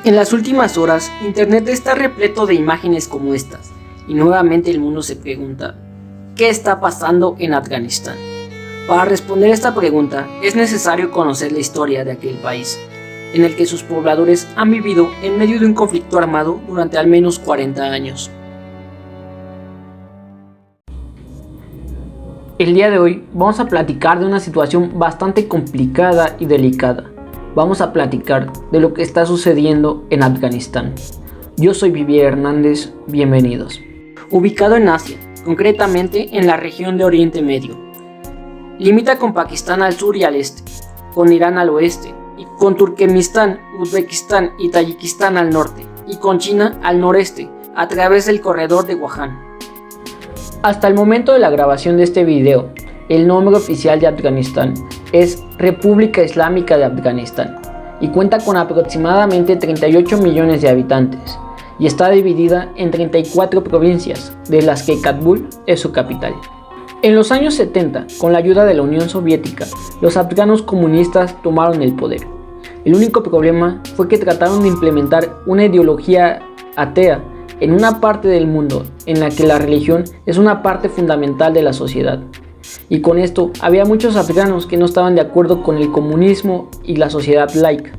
En las últimas horas, Internet está repleto de imágenes como estas, y nuevamente el mundo se pregunta, ¿qué está pasando en Afganistán? Para responder esta pregunta, es necesario conocer la historia de aquel país, en el que sus pobladores han vivido en medio de un conflicto armado durante al menos 40 años. El día de hoy vamos a platicar de una situación bastante complicada y delicada. Vamos a platicar de lo que está sucediendo en Afganistán. Yo soy Vivier Hernández, bienvenidos. Ubicado en Asia, concretamente en la región de Oriente Medio. Limita con Pakistán al sur y al este, con Irán al oeste, y con Turkmenistán, Uzbekistán y Tayikistán al norte, y con China al noreste, a través del corredor de Wuhan. Hasta el momento de la grabación de este video, el nombre oficial de Afganistán es República Islámica de Afganistán y cuenta con aproximadamente 38 millones de habitantes y está dividida en 34 provincias, de las que Kabul es su capital. En los años 70, con la ayuda de la Unión Soviética, los afganos comunistas tomaron el poder. El único problema fue que trataron de implementar una ideología atea en una parte del mundo en la que la religión es una parte fundamental de la sociedad. Y con esto había muchos afganos que no estaban de acuerdo con el comunismo y la sociedad laica.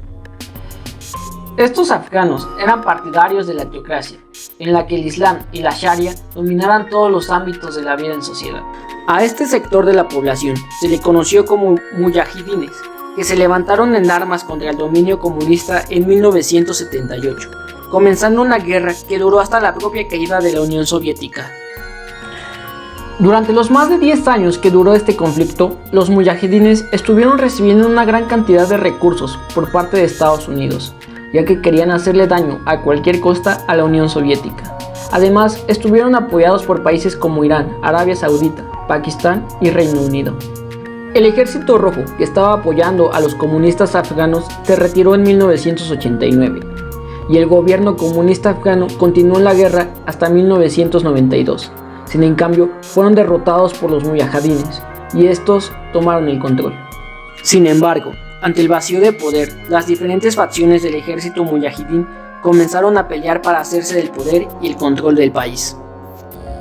Estos afganos eran partidarios de la teocracia, en la que el Islam y la Sharia dominaran todos los ámbitos de la vida en sociedad. A este sector de la población se le conoció como mujahidines, que se levantaron en armas contra el dominio comunista en 1978, comenzando una guerra que duró hasta la propia caída de la Unión Soviética. Durante los más de 10 años que duró este conflicto, los mujahidines estuvieron recibiendo una gran cantidad de recursos por parte de Estados Unidos, ya que querían hacerle daño a cualquier costa a la Unión Soviética. Además, estuvieron apoyados por países como Irán, Arabia Saudita, Pakistán y Reino Unido. El Ejército Rojo, que estaba apoyando a los comunistas afganos, se retiró en 1989, y el gobierno comunista afgano continuó en la guerra hasta 1992. En cambio, fueron derrotados por los mujahidines y estos tomaron el control. Sin embargo, ante el vacío de poder, las diferentes facciones del ejército mujahidín comenzaron a pelear para hacerse del poder y el control del país.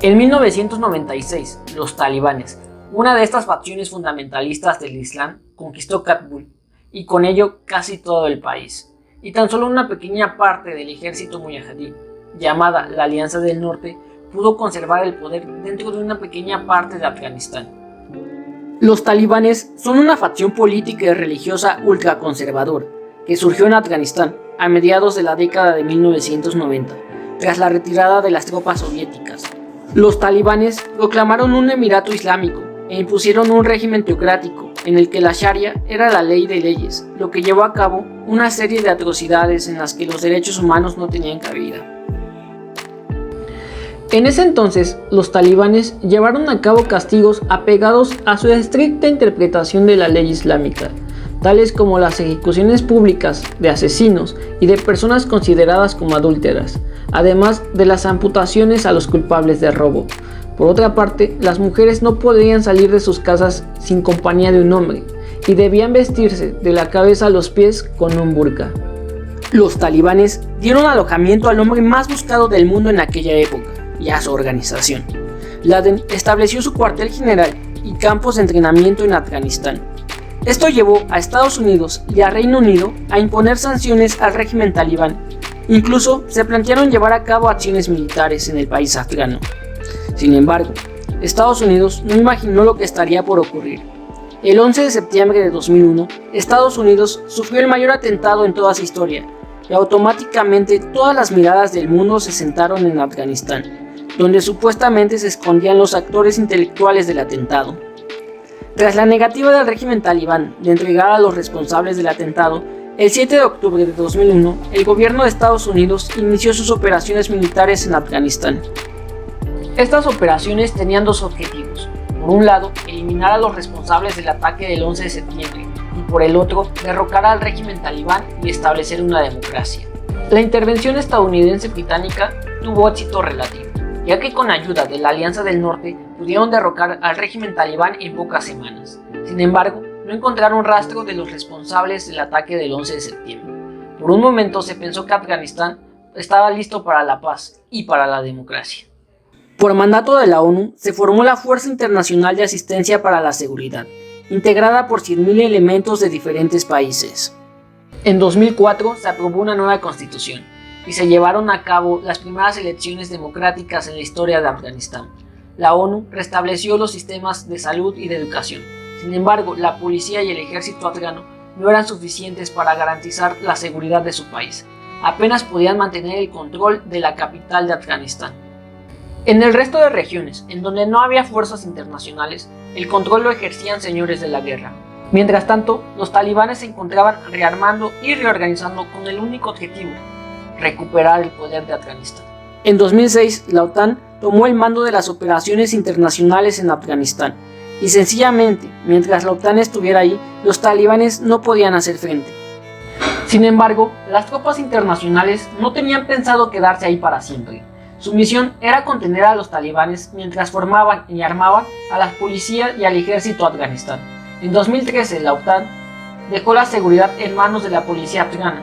En 1996, los talibanes, una de estas facciones fundamentalistas del Islam, conquistó Kabul y con ello casi todo el país. Y tan solo una pequeña parte del ejército mujahidín, llamada la Alianza del Norte, pudo conservar el poder dentro de una pequeña parte de Afganistán. Los talibanes son una facción política y religiosa ultraconservadora que surgió en Afganistán a mediados de la década de 1990, tras la retirada de las tropas soviéticas. Los talibanes proclamaron un emirato islámico e impusieron un régimen teocrático en el que la Sharia era la ley de leyes, lo que llevó a cabo una serie de atrocidades en las que los derechos humanos no tenían cabida. En ese entonces, los talibanes llevaron a cabo castigos apegados a su estricta interpretación de la ley islámica, tales como las ejecuciones públicas de asesinos y de personas consideradas como adúlteras, además de las amputaciones a los culpables de robo. Por otra parte, las mujeres no podían salir de sus casas sin compañía de un hombre y debían vestirse de la cabeza a los pies con un burka. Los talibanes dieron alojamiento al hombre más buscado del mundo en aquella época y a su organización. Laden estableció su cuartel general y campos de entrenamiento en Afganistán. Esto llevó a Estados Unidos y a Reino Unido a imponer sanciones al régimen talibán. Incluso se plantearon llevar a cabo acciones militares en el país afgano. Sin embargo, Estados Unidos no imaginó lo que estaría por ocurrir. El 11 de septiembre de 2001, Estados Unidos sufrió el mayor atentado en toda su historia, y automáticamente todas las miradas del mundo se centraron en Afganistán, donde supuestamente se escondían los actores intelectuales del atentado. Tras la negativa del régimen talibán de entregar a los responsables del atentado, el 7 de octubre de 2001, el gobierno de Estados Unidos inició sus operaciones militares en Afganistán. Estas operaciones tenían dos objetivos. Por un lado, eliminar a los responsables del ataque del 11 de septiembre y por el otro, derrocar al régimen talibán y establecer una democracia. La intervención estadounidense-británica tuvo éxito relativo, ya que con ayuda de la Alianza del Norte pudieron derrocar al régimen talibán en pocas semanas. Sin embargo, no encontraron rastro de los responsables del ataque del 11 de septiembre. Por un momento se pensó que Afganistán estaba listo para la paz y para la democracia. Por mandato de la ONU se formó la Fuerza Internacional de Asistencia para la Seguridad, integrada por 100.000 elementos de diferentes países. En 2004 se aprobó una nueva constitución y se llevaron a cabo las primeras elecciones democráticas en la historia de Afganistán. La ONU restableció los sistemas de salud y de educación. Sin embargo, la policía y el ejército afgano no eran suficientes para garantizar la seguridad de su país. Apenas podían mantener el control de la capital de Afganistán. En el resto de regiones, en donde no había fuerzas internacionales, el control lo ejercían señores de la guerra. Mientras tanto, los talibanes se encontraban rearmando y reorganizando con el único objetivo: recuperar el poder de Afganistán. En 2006, la OTAN tomó el mando de las operaciones internacionales en Afganistán, y sencillamente, mientras la OTAN estuviera ahí, los talibanes no podían hacer frente. Sin embargo, las tropas internacionales no tenían pensado quedarse ahí para siempre. Su misión era contener a los talibanes mientras formaban y armaban a la policía y al ejército afganistán. En 2013, la OTAN dejó la seguridad en manos de la policía afgana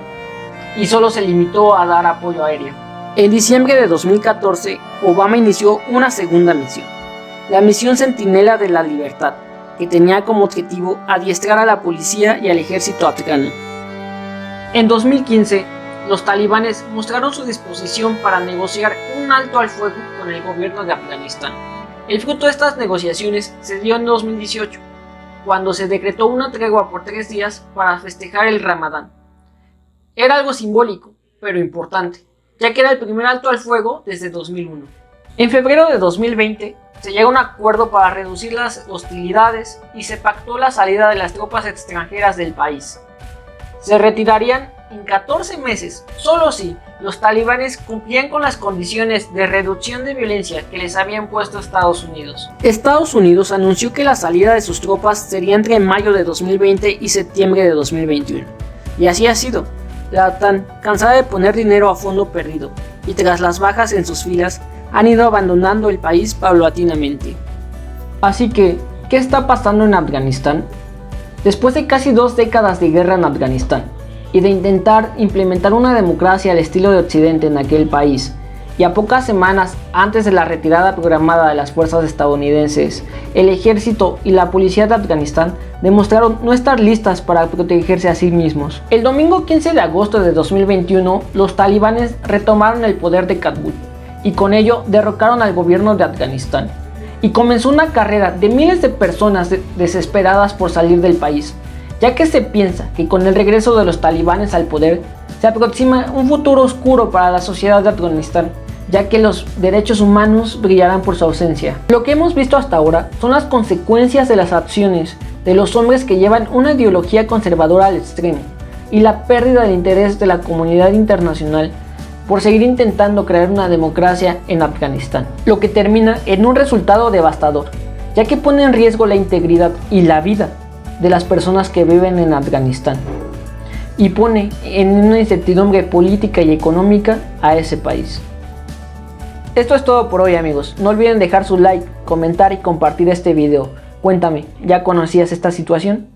y solo se limitó a dar apoyo aéreo. En diciembre de 2014, Obama inició una segunda misión, la misión Centinela de la Libertad, que tenía como objetivo adiestrar a la policía y al ejército afgano. En 2015, los talibanes mostraron su disposición para negociar un alto al fuego con el gobierno de Afganistán. El fruto de estas negociaciones se dio en 2018, cuando se decretó una tregua por 3 días para festejar el Ramadán. Era algo simbólico, pero importante, ya que era el primer alto al fuego desde 2001. En febrero de 2020, se llegó a un acuerdo para reducir las hostilidades y se pactó la salida de las tropas extranjeras del país. Se retirarían en 14 meses, solo si los talibanes cumplían con las condiciones de reducción de violencia que les habían puesto Estados Unidos. Estados Unidos anunció que la salida de sus tropas sería entre mayo de 2020 y septiembre de 2021. Y así ha sido. La OTAN, cansada de poner dinero a fondo perdido, y tras las bajas en sus filas, han ido abandonando el país paulatinamente. Así que, ¿qué está pasando en Afganistán? Después de casi 2 décadas de guerra en Afganistán, y de intentar implementar una democracia al estilo de Occidente en aquel país, y a pocas semanas antes de la retirada programada de las fuerzas estadounidenses, el ejército y la policía de Afganistán demostraron no estar listas para protegerse a sí mismos. El domingo 15 de agosto de 2021, los talibanes retomaron el poder de Kabul, y con ello derrocaron al gobierno de Afganistán. Y comenzó una carrera de miles de personas desesperadas por salir del país, ya que se piensa que con el regreso de los talibanes al poder se aproxima un futuro oscuro para la sociedad de Afganistán, ya que los derechos humanos brillarán por su ausencia. Lo que hemos visto hasta ahora son las consecuencias de las acciones de los hombres que llevan una ideología conservadora al extremo, y la pérdida del interés de la comunidad internacional por seguir intentando crear una democracia en Afganistán, lo que termina en un resultado devastador, ya que pone en riesgo la integridad y la vida de las personas que viven en Afganistán, y pone en una incertidumbre política y económica a ese país. Esto es todo por hoy, amigos. No olviden dejar su like, comentar y compartir este video. Cuéntame, ¿ya conocías esta situación?